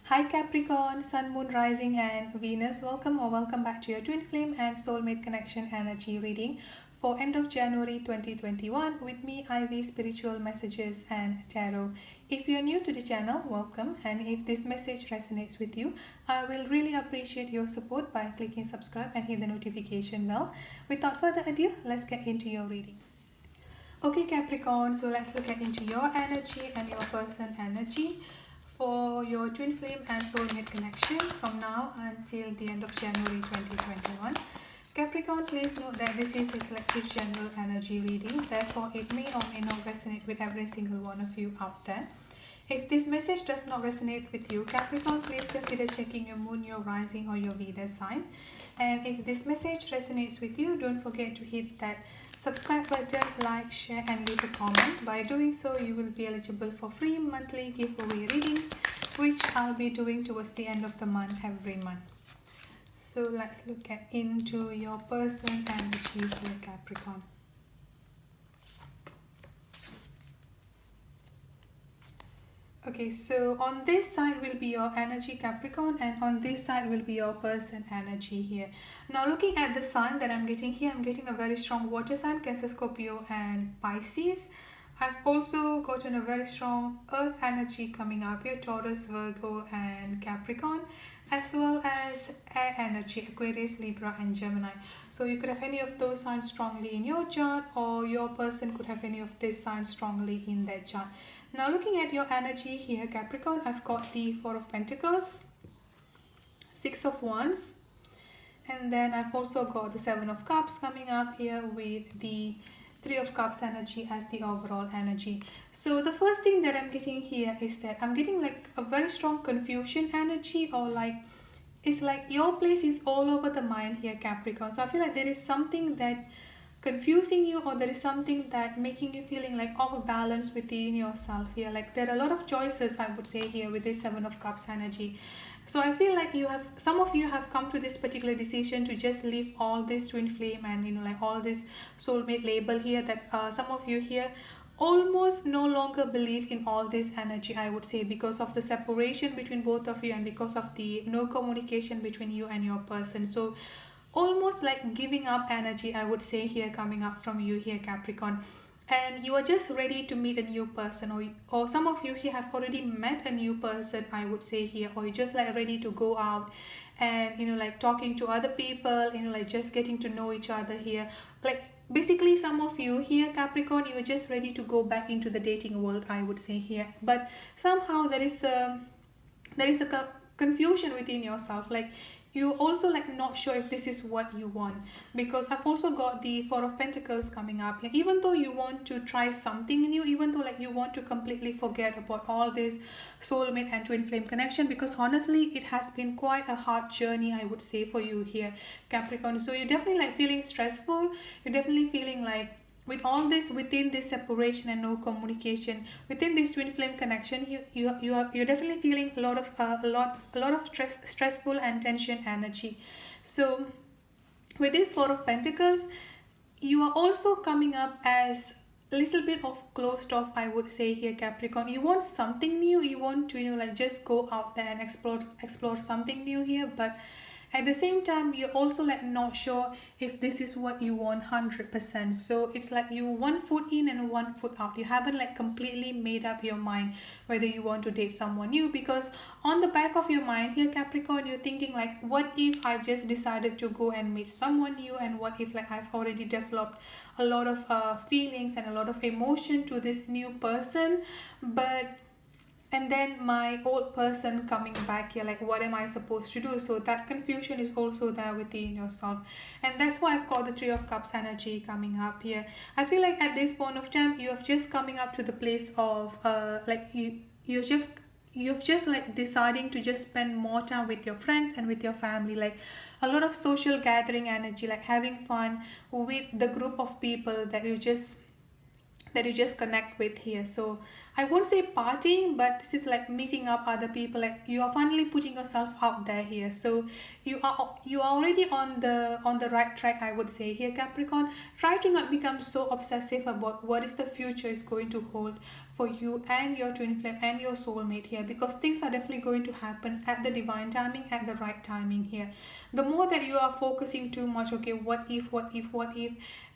Hi Capricorn, Sun, Moon, Rising, and Venus. Welcome or welcome back to your Twin Flame and Soulmate Connection Energy reading for end of January 2021 with me, Ivy, Spiritual Messages and Tarot. If you are new to the channel, welcome. And if this message resonates with you, I will really appreciate your support by clicking subscribe and hit the notification bell. Without further ado, let's get into your reading. Okay Capricorn, so let's look at into your energy and your person energy for your twin flame and soulmate connection from now until the end of January 2021. Capricorn, please note that this is a collective general energy reading, therefore it may or may not resonate with every single one of you out there. If this message does not resonate with you, Capricorn, please consider checking your moon, your rising or your Venus sign. And if this message resonates with you, don't forget to hit that subscribe button, like, share and leave a comment. By doing so, you will be eligible for free monthly giveaway readings, which I'll be doing towards the end of the month every month. So let's look at into your person energy here, Capricorn. Okay, so on this side will be your energy, Capricorn, and on this side will be your person energy here. Now looking at the sign that I'm getting here, I'm getting a very strong water sign, Cancer, Scorpio and Pisces. I've also gotten a very strong earth energy coming up here, Taurus, Virgo and Capricorn, as well as air energy, Aquarius, Libra and Gemini. So you could have any of those signs strongly in your chart, or your person could have any of these signs strongly in their chart. Now looking at your energy here, Capricorn, I've got the Four of Pentacles, Six of Wands, and then I've also got the Seven of Cups coming up here with the Three of Cups energy as the overall energy. So the first thing that I'm getting here is that I'm getting like a very strong confusion energy, or like it's like your place is all over the mind here, Capricorn. So I feel like there is something that confusing you, or there is something that making you feeling like off balance within yourself here. Like there are a lot of choices, I would say, here with this Seven of Cups energy. So I feel like some of you have come to this particular decision to just leave all this twin flame and like all this soulmate label here, that some of you here almost no longer believe in all this energy, I would say, because of the separation between both of you and because of the no communication between you and your person. So almost like giving up energy, I would say, here coming up from you here, Capricorn. And you are just ready to meet a new person, or some of you here have already met a new person, I would say, here, or you're just like ready to go out and like talking to other people, like just getting to know each other here. Like basically some of you here, Capricorn, you're just ready to go back into the dating world, I would say, here. But somehow there is a confusion within yourself. Like you also like not sure if this is what you want, because I've also got the Four of Pentacles coming up. Like, even though you want to try something new, even though like you want to completely forget about all this soulmate and twin flame connection, because honestly it has been quite a hard journey, I would say, for you here, Capricorn. So you're definitely like feeling stressful, you're definitely feeling like with all this, within this separation and no communication within this twin flame connection, you're definitely feeling a lot of stressful and tension energy. So with this Four of Pentacles, you are also coming up as a little bit of closed off, I would say, here, Capricorn. You want something new, you want to like just go out there and explore something new here, but at the same time you're also like not sure if this is what you want 100%. So it's like you one foot in and one foot out. You haven't like completely made up your mind whether you want to date someone new, because on the back of your mind here, Capricorn, you're thinking like, what if I just decided to go and meet someone new, and what if like I've already developed a lot of feelings and a lot of emotion to this new person, and then my old person coming back here, like what am I supposed to do? So that confusion is also there within yourself, and that's why I've got the Three of Cups energy coming up here. I feel like at this point of time you have just coming up to the place of like you're just like deciding to just spend more time with your friends and with your family, like a lot of social gathering energy, like having fun with the group of people that that you just connect with here. So I won't say partying, but this is like meeting up other people, like you are finally putting yourself out there here. So you are already on the right track, I would say here, Capricorn. Try to not become so obsessive about what is the future is going to hold for you and your twin flame and your soulmate here, because things are definitely going to happen at the divine timing, at the right timing here. The more that you are focusing too much, okay, what if,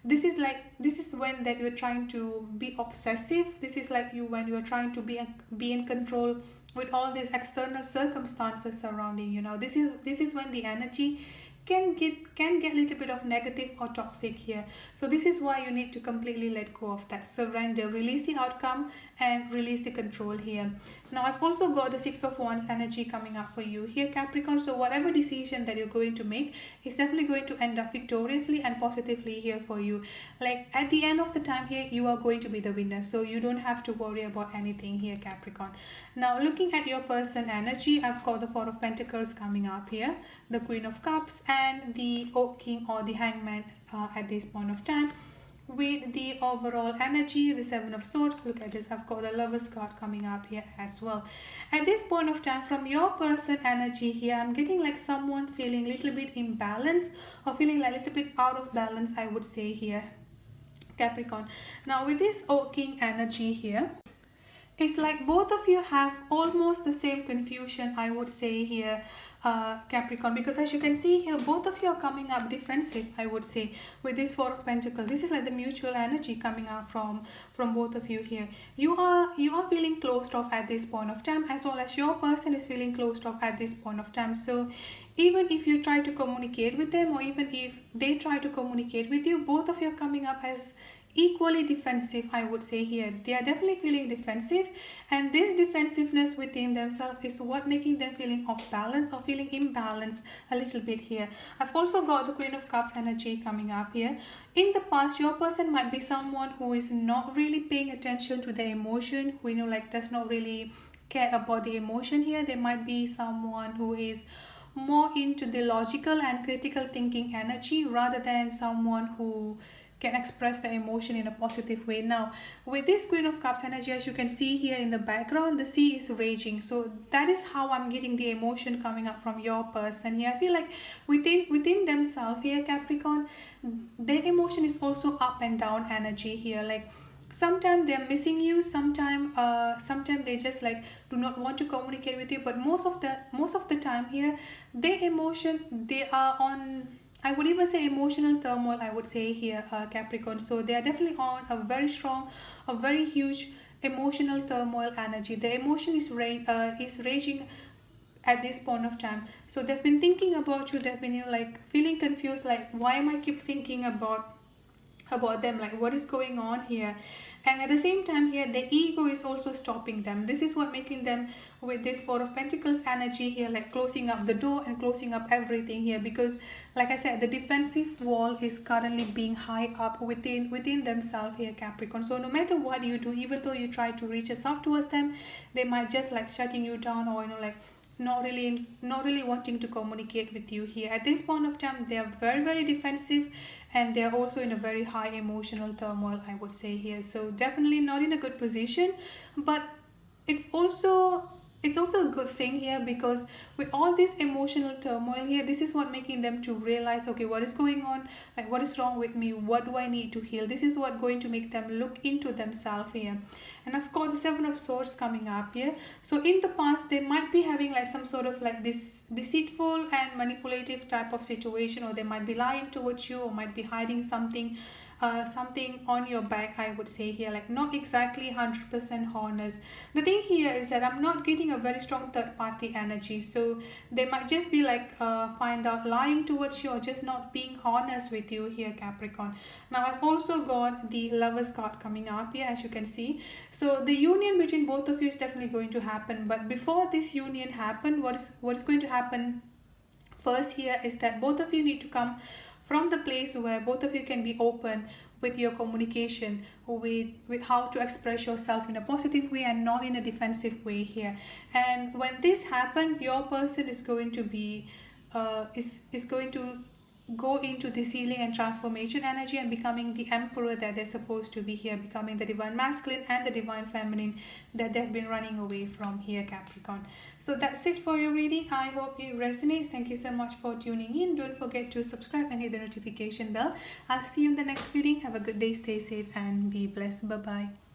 this is when that you're trying to be obsessive. This is like you when you're trying to be in control with all these external circumstances surrounding, this is when the energy can get a little bit of negative or toxic here. So this is why you need to completely let go of that, surrender, release the outcome and release the control here. Now I've also got the Six of Wands energy coming up for you here, Capricorn. So whatever decision that you're going to make is definitely going to end up victoriously and positively here for you. Like at the end of the time here, you are going to be the winner, so you don't have to worry about anything here, Capricorn. Now looking at your person energy, I've got the Four of Pentacles coming up here, the Queen of Cups and the Oak King or the Hangman at this point of time. With the overall energy, the Seven of Swords, look at this, I've got the Lover's card coming up here as well. At this point of time, from your person energy here, I'm getting like someone feeling a little bit imbalanced or feeling like a little bit out of balance, I would say here, Capricorn. Now with this Oak King energy here, it's like both of you have almost the same confusion, I would say here, Capricorn, because as you can see here, both of you are coming up defensive, I would say, with this Four of Pentacles. This is like the mutual energy coming out from both of you here. You are feeling closed off at this point of time, as well as your person is feeling closed off at this point of time. So even if you try to communicate with them, or even if they try to communicate with you, both of you are coming up as equally defensive, I would say here. They are definitely feeling defensive, and this defensiveness within themselves is what making them feeling off balance or feeling imbalanced a little bit here. I've also got the Queen of Cups energy coming up here. In the past, your person might be someone who is not really paying attention to their emotion, who like does not really care about the emotion here. They might be someone who is more into the logical and critical thinking energy, rather than someone who can express the emotion in a positive way. Now with this Queen of Cups energy, as you can see here in the background, the sea is raging. So that is how I'm getting the emotion coming up from your person here. I feel like within themselves here, Capricorn, their emotion is also up and down energy here. Like sometimes they're missing you, sometimes they just like do not want to communicate with you, but most of the time here, their emotion, they are on, I would even say, emotional turmoil, I would say here, Capricorn. So they are definitely on a very strong, a very huge emotional turmoil energy. The emotion is raging at this point of time. So they've been thinking about you. They've been like feeling confused, like why am I keep thinking about them, like what is going on here. And at the same time here, the ego is also stopping them. This is what making them, with this Four of Pentacles energy here, like closing up the door and closing up everything here, because like I said, the defensive wall is currently being high up within themselves here, Capricorn. So no matter what you do, even though you try to reach out towards them, they might just like shutting you down, or like not really wanting to communicate with you here. At this point of time, they are very, very defensive, and they are also in a very high emotional turmoil, I would say here. So definitely not in a good position, but it's also a good thing here, because with all this emotional turmoil here, this is what making them to realize, okay, what is going on, like what is wrong with me, what do I need to heal. This is what going to make them look into themselves here. And of course the Seven of Swords coming up here. So in the past, they might be having like some sort of like this deceitful and manipulative type of situation, or they might be lying towards you, or might be hiding something on your back, I would say here, like not exactly 100% honest. The thing here is that I'm not getting a very strong third party energy, so they might just be like find out lying towards you, or just not being honest with you here, Capricorn. Now I've also got the Lover's card coming up here, as you can see. So the union between both of you is definitely going to happen, but before this union happen, what is going to happen first here is that both of you need to come from the place where both of you can be open with your communication, with how to express yourself in a positive way and not in a defensive way here. And when this happens, your person is going to be is going to go into this healing and transformation energy and becoming the emperor that they're supposed to be here, becoming the divine masculine and the divine feminine that they've been running away from here, Capricorn. So that's it for your reading. I hope it resonates. Thank you so much for tuning in. Don't forget to subscribe and hit the notification bell. I'll see you in the next reading. Have a good day, stay safe and be blessed. Bye bye.